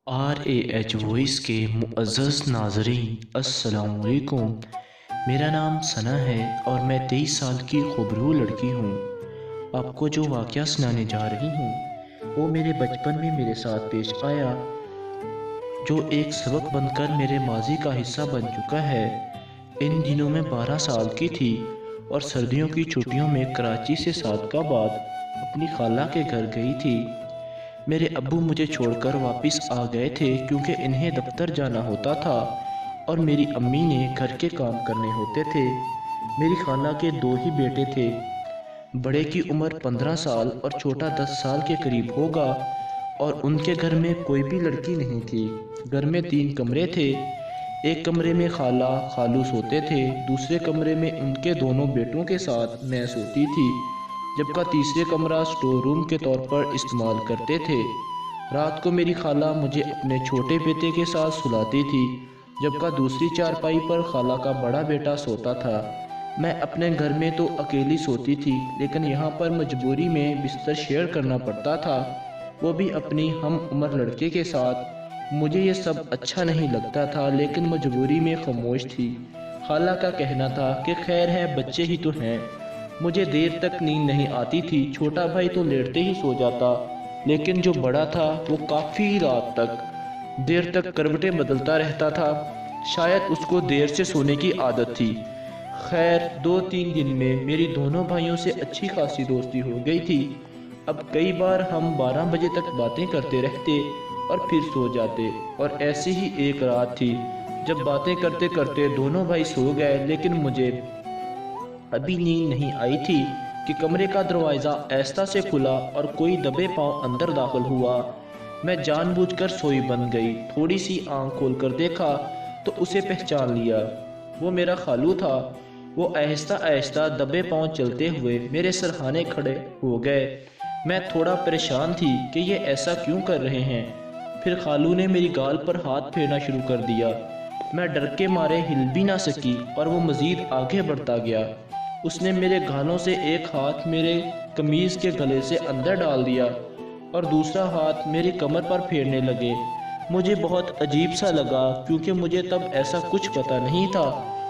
RAH voice के मुअज़्ज़ज़ नाज़रीन अस्सलाम वालेकुम। मेरा नाम सना है और मैं 23 साल की खूबरू लड़की हूँ। आपको जो वाक़या सुनाने जा रही हूँ वो मेरे बचपन में मेरे साथ पेश आया, जो एक सबक बनकर मेरे माजी का हिस्सा बन चुका है। इन दिनों मैं 12 साल की थी और सर्दियों की छुट्टियों में कराची से सादकाबाद अपनी खाला के घर गई थी। मेरे अब्बू मुझे छोड़कर वापस आ गए थे क्योंकि इन्हें दफ्तर जाना होता था और मेरी अम्मी ने घर के काम करने होते थे। मेरी खाला के 2 ही बेटे थे। बड़े की उम्र 15 साल और छोटा 10 साल के करीब होगा और उनके घर में कोई भी लड़की नहीं थी। घर में 3 कमरे थे। एक कमरे में खाला खालू सोते थे, दूसरे कमरे में उनके दोनों बेटों के साथ मैं सोती थी, जबकि तीसरे कमरा स्टोर रूम के तौर पर इस्तेमाल करते थे। रात को मेरी खाला मुझे अपने छोटे बेटे के साथ सुलाती थी, जबकि दूसरी चारपाई पर खाला का बड़ा बेटा सोता था। मैं अपने घर में तो अकेली सोती थी, लेकिन यहाँ पर मजबूरी में बिस्तर शेयर करना पड़ता था, वो भी अपनी हम उम्र लड़के के साथ। मुझे ये सब अच्छा नहीं लगता था, लेकिन मजबूरी में खामोश थी। खाला का कहना था कि खैर है, बच्चे ही तो हैं। मुझे देर तक नींद नहीं आती थी। छोटा भाई तो लेटते ही सो जाता, लेकिन जो बड़ा था वो काफ़ी रात तक देर तक करवटें बदलता रहता था। शायद उसको देर से सोने की आदत थी। खैर 2-3 दिन में मेरी दोनों भाइयों से अच्छी खासी दोस्ती हो गई थी। अब कई बार हम 12 बजे तक बातें करते रहते और फिर सो जाते। और ऐसी ही एक रात थी जब बातें करते करते दोनों भाई सो गए, लेकिन मुझे अभी नींद नहीं आई थी कि कमरे का दरवाज़ा आहिस्ता से खुला और कोई दबे पांव अंदर दाखिल हुआ। मैं जानबूझकर सोई बन गई। थोड़ी सी आंख खोलकर देखा तो उसे पहचान लिया। वो मेरा खालू था। वो आहिस्ता आहिस्ता दबे पांव चलते हुए मेरे सरहाने खड़े हो गए। मैं थोड़ा परेशान थी कि ये ऐसा क्यों कर रहे हैं। फिर खालू ने मेरी गाल पर हाथ फेरना शुरू कर दिया। मैं डर के मारे हिल भी ना सकी और वो मज़ीद आगे बढ़ता गया। उसने मेरे गालों से एक हाथ मेरे कमीज़ के गले से अंदर डाल दिया और दूसरा हाथ मेरी कमर पर फेरने लगे। मुझे बहुत अजीब सा लगा, क्योंकि मुझे तब ऐसा कुछ पता नहीं था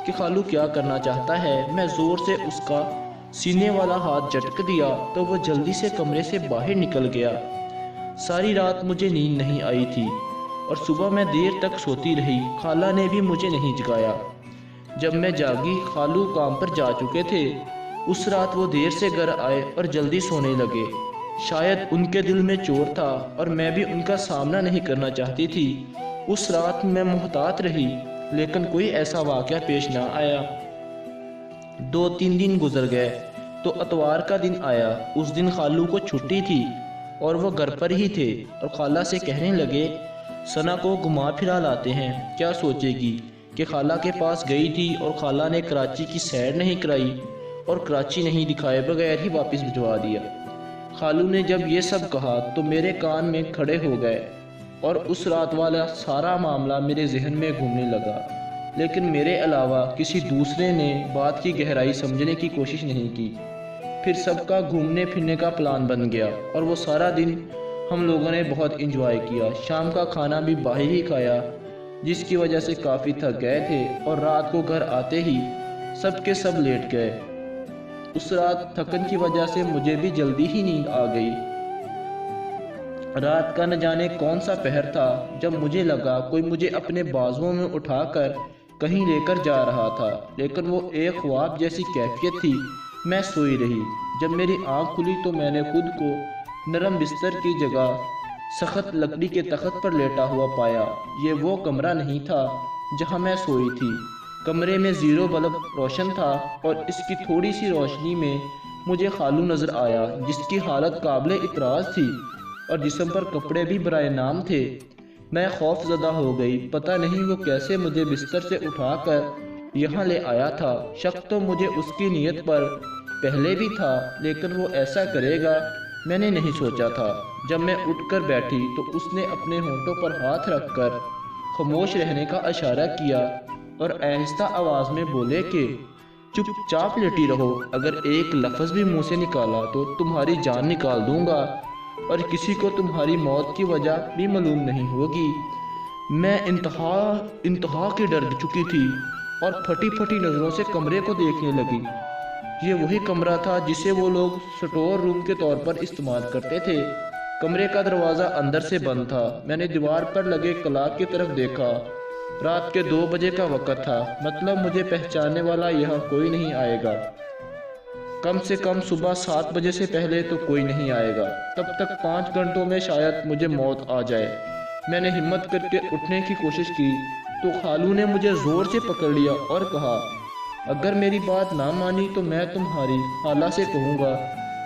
कि खालू क्या करना चाहता है। मैं ज़ोर से उसका सीने वाला हाथ झटक दिया तो वो जल्दी से कमरे से बाहर निकल गया। सारी रात मुझे नींद नहीं आई थी और सुबह मैं देर तक सोती रही। खाला ने भी मुझे नहीं जगाया। जब मैं जागी, खालू काम पर जा चुके थे। उस रात वो देर से घर आए और जल्दी सोने लगे। शायद उनके दिल में चोर था और मैं भी उनका सामना नहीं करना चाहती थी। उस रात मैं मुहतात रही, लेकिन कोई ऐसा वाक़या पेश ना आया। 2-3 दिन गुजर गए तो इतवार का दिन आया। उस दिन खालू को छुट्टी थी और वो घर पर ही थे और खाला से कहने लगे, सना को घुमा फिरा लाते हैं। क्या सोचेगी कि खाला के पास गई थी और खाला ने कराची की सैर नहीं कराई और कराची नहीं दिखाए बगैर ही वापस भिजवा दिया। खालू ने जब ये सब कहा तो मेरे कान में खड़े हो गए और उस रात वाला सारा मामला मेरे जहन में घूमने लगा, लेकिन मेरे अलावा किसी दूसरे ने बात की गहराई समझने की कोशिश नहीं की। फिर सबका घूमने फिरने का प्लान बन गया और वो सारा दिन हम लोगों ने बहुत इंजॉय किया। शाम का खाना भी बाहर ही खाया, जिसकी वजह से काफ़ी थक गए थे और रात को घर आते ही सब के सब लेट गए। उस रात थकन की वजह से मुझे भी जल्दी ही नींद आ गई। रात का न जाने कौन सा पहर था जब मुझे लगा कोई मुझे अपने बाजुओं में उठाकर कहीं लेकर जा रहा था, लेकिन वो एक ख्वाब जैसी कैफियत थी। मैं सोई रही। जब मेरी आँख खुली तो मैंने खुद को नरम बिस्तर की जगह सख्त लकड़ी के तख्त पर लेटा हुआ पाया। ये वो कमरा नहीं था जहाँ मैं सोई थी। कमरे में ज़ीरो बल्ब रोशन था और इसकी थोड़ी सी रोशनी में मुझे खालू नज़र आया, जिसकी हालत काबिल इतराज़ थी और जिस्म पर कपड़े भी बराए नाम थे। मैं खौफज़दा हो गई। पता नहीं वो कैसे मुझे बिस्तर से उठाकर यहाँ ले आया था। शक तो मुझे उसकी नीयत पर पहले भी था, लेकिन वो ऐसा करेगा मैंने नहीं सोचा था। जब मैं उठकर बैठी तो उसने अपने होंठों पर हाथ रखकर खामोश रहने का इशारा किया और आहिस्ता आवाज़ में बोले कि चुपचाप लेटी रहो, अगर एक लफ्ज़ भी मुंह से निकाला तो तुम्हारी जान निकाल दूंगा। اور کسی کو تمہاری موت کی وجہ بھی معلوم نہیں ہوگی۔ میں انتہا کی ڈر چکی تھی اور پھٹی پھٹی نظروں سے کمرے کو دیکھنے لگی۔ یہ وہی کمرہ تھا جسے وہ لوگ سٹور روم کے طور پر استعمال کرتے تھے۔ کمرے کا دروازہ اندر سے بند تھا۔ میں نے دیوار پر لگے کلاک کی طرف دیکھا۔ رات کے 2 بجے کا وقت تھا، مطلب مجھے پہچاننے والا یہاں کوئی نہیں آئے گا۔ کم سے کم صبح 7 بجے سے پہلے تو کوئی نہیں آئے گا۔ تب تک 5 گھنٹوں میں شاید مجھے موت آ جائے۔ میں نے ہمت کر کے اٹھنے کی کوشش کی تو خالو نے مجھے زور سے پکڑ لیا اور کہا، اگر میری بات نہ مانی تو میں تمہاری خالہ سے کہوں گا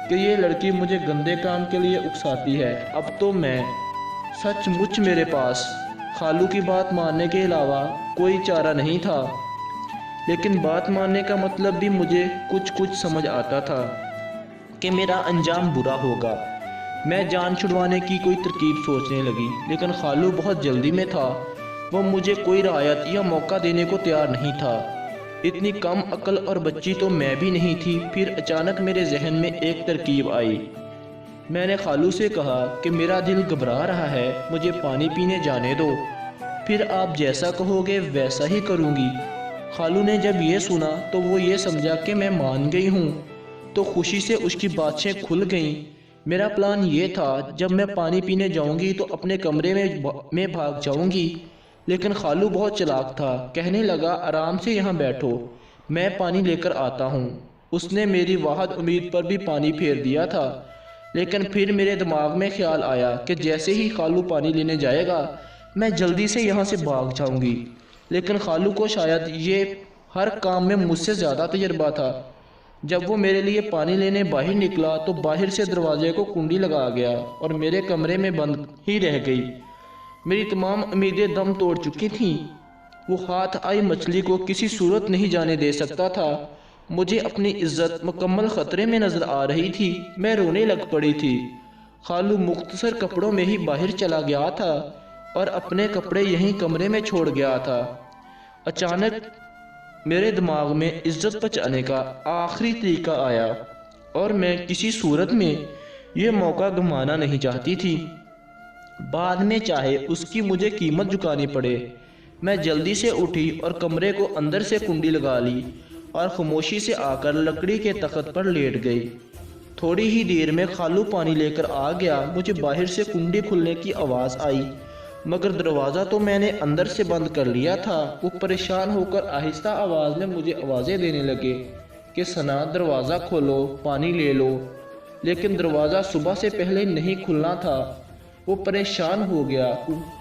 کہ یہ لڑکی مجھے گندے کام کے لیے اکساتی ہے۔ اب تو میں سچ مچ میرے پاس خالو کی بات ماننے کے علاوہ کوئی چارہ نہیں تھا، لیکن بات ماننے کا مطلب بھی مجھے کچھ سمجھ آتا تھا کہ میرا انجام برا ہوگا۔ میں جان چھڑوانے کی کوئی ترکیب سوچنے لگی، لیکن خالو بہت جلدی میں تھا۔ وہ مجھے کوئی رعایت یا موقع دینے کو تیار نہیں تھا۔ اتنی کم عقل اور بچی تو میں بھی نہیں تھی۔ پھر اچانک میرے ذہن میں ایک ترکیب آئی۔ میں نے خالو سے کہا کہ میرا دل گھبرا رہا ہے، مجھے پانی پینے جانے دو، پھر آپ جیسا کہو گے ویسا ہی کروں گی۔ خالو نے جب یہ سنا تو وہ یہ سمجھا کہ میں مان گئی ہوں، تو خوشی سے اس کی باتیں کھل گئیں۔ میرا پلان یہ تھا، جب میں پانی پینے جاؤں گی تو اپنے کمرے میں بھاگ جاؤں گی، لیکن خالو بہت چلاک تھا۔ کہنے لگا، آرام سے یہاں بیٹھو، میں پانی لے کر آتا ہوں۔ اس نے میری واحد امید پر بھی پانی پھیر دیا تھا، لیکن پھر میرے دماغ میں خیال آیا کہ جیسے ہی خالو پانی لینے جائے گا میں جلدی سے یہاں سے بھاگ جاؤں گی۔ لیکن خالو کو شاید یہ ہر کام میں مجھ سے زیادہ تجربہ تھا۔ جب وہ میرے لیے پانی لینے باہر نکلا تو باہر سے دروازے کو کنڈی لگا گیا اور میرے کمرے میں بند ہی رہ گئی۔ میری تمام امیدیں دم توڑ چکی تھیں۔ وہ ہاتھ آئی مچھلی کو کسی صورت نہیں جانے دے سکتا تھا۔ مجھے اپنی عزت مکمل خطرے میں نظر آ رہی تھی۔ میں رونے لگ پڑی تھی۔ خالو مختصر کپڑوں میں ہی باہر چلا گیا تھا اور اپنے کپڑے یہیں کمرے میں چھوڑ گیا تھا۔ اچانک میرے دماغ میں عزت بچانے کا آخری طریقہ آیا اور میں کسی صورت میں یہ موقع گنوانا نہیں چاہتی تھی، بعد میں چاہے اس کی مجھے قیمت چکانی پڑے۔ میں جلدی سے اٹھی اور کمرے کو اندر سے کنڈی لگا لی اور خاموشی سے آ کر لکڑی کے تخت پر لیٹ گئی۔ تھوڑی ہی دیر میں خالو پانی لے کر آ گیا۔ مجھے باہر سے کنڈی کھلنے کی آواز آئی، مگر دروازہ تو میں نے اندر سے بند کر لیا تھا۔ وہ پریشان ہو کر آہستہ آواز میں مجھے آوازیں دینے لگے کہ ثنا، دروازہ کھولو، پانی لے لو، لیکن دروازہ صبح سے پہلے نہیں کھلنا تھا۔ وہ پریشان ہو گیا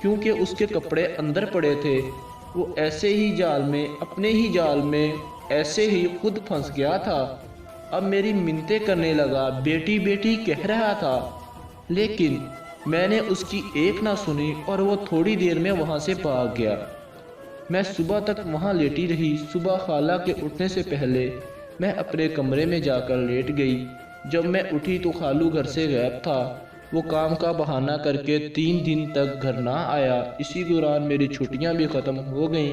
کیونکہ اس کے کپڑے اندر پڑے تھے۔ وہ ایسے ہی جال میں، اپنے ہی جال میں ایسے ہی خود پھنس گیا تھا۔ اب میری منتیں کرنے لگا، بیٹی بیٹی کہہ رہا تھا، لیکن میں نے اس کی ایک نہ سنی اور وہ تھوڑی دیر میں وہاں سے بھاگ گیا۔ میں صبح تک وہاں لیٹی رہی۔ صبح خالہ کے اٹھنے سے پہلے میں اپنے کمرے میں جا کر لیٹ گئی۔ جب میں اٹھی تو خالو گھر سے غائب تھا۔ وہ کام کا بہانہ کر کے 3 دن تک گھر نہ آیا۔ اسی دوران میری چھٹیاں بھی ختم ہو گئیں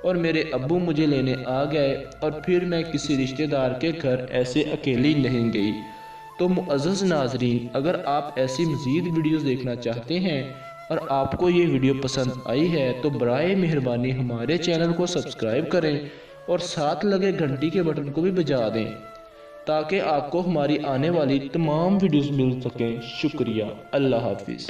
اور میرے ابو مجھے لینے آ گئے، اور پھر میں کسی رشتہ دار کے گھر ایسے اکیلی نہیں گئی۔ تو معزز ناظرین، اگر آپ ایسی مزید ویڈیوز دیکھنا چاہتے ہیں اور آپ کو یہ ویڈیو پسند آئی ہے تو برائے مہربانی ہمارے چینل کو سبسکرائب کریں اور ساتھ لگے گھنٹی کے بٹن کو بھی بجا دیں تاکہ آپ کو ہماری آنے والی تمام ویڈیوز مل سکیں۔ شکریہ، اللہ حافظ۔